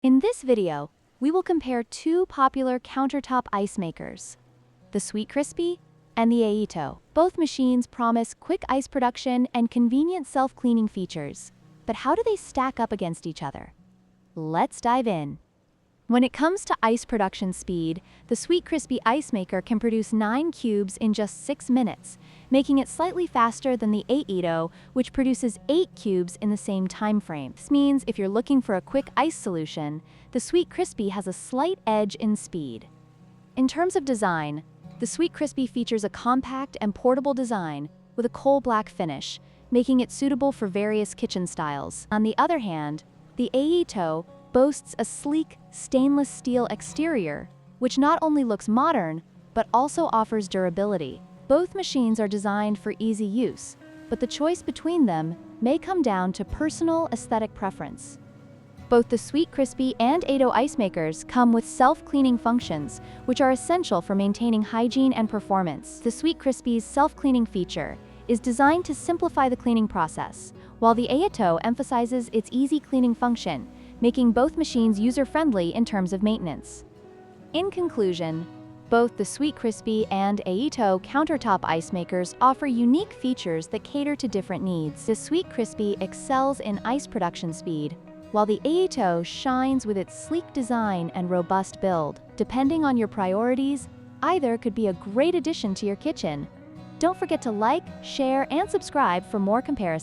In this video, we will compare two popular countertop ice makers, the Sweetcrispy and the Aeitto. Both machines promise quick ice production and convenient self-cleaning features. But how do they stack up against each other? Let's dive in. When it comes to ice production speed, the Sweetcrispy ice maker can produce 9 cubes in just 6 minutes, making it slightly faster than the Aeitto, which produces 8 cubes in the same time frame. This means if you're looking for a quick ice solution, the Sweetcrispy has a slight edge in speed. In terms of design, the Sweetcrispy features a compact and portable design with a coal black finish, making it suitable for various kitchen styles. On the other hand, the Aeitto boasts a sleek, stainless steel exterior, which not only looks modern, but also offers durability. Both machines are designed for easy use, but the choice between them may come down to personal aesthetic preference. Both the Sweetcrispy and Aeitto ice makers come with self-cleaning functions, which are essential for maintaining hygiene and performance. The Sweetcrispy's self-cleaning feature is designed to simplify the cleaning process, while the Aeitto emphasizes its easy cleaning function, making both machines user-friendly in terms of maintenance. In conclusion, both the Sweetcrispy and Aeitto countertop ice makers offer unique features that cater to different needs. The Sweetcrispy excels in ice production speed, while the Aeitto shines with its sleek design and robust build. Depending on your priorities, either could be a great addition to your kitchen. Don't forget to like, share, and subscribe for more comparisons.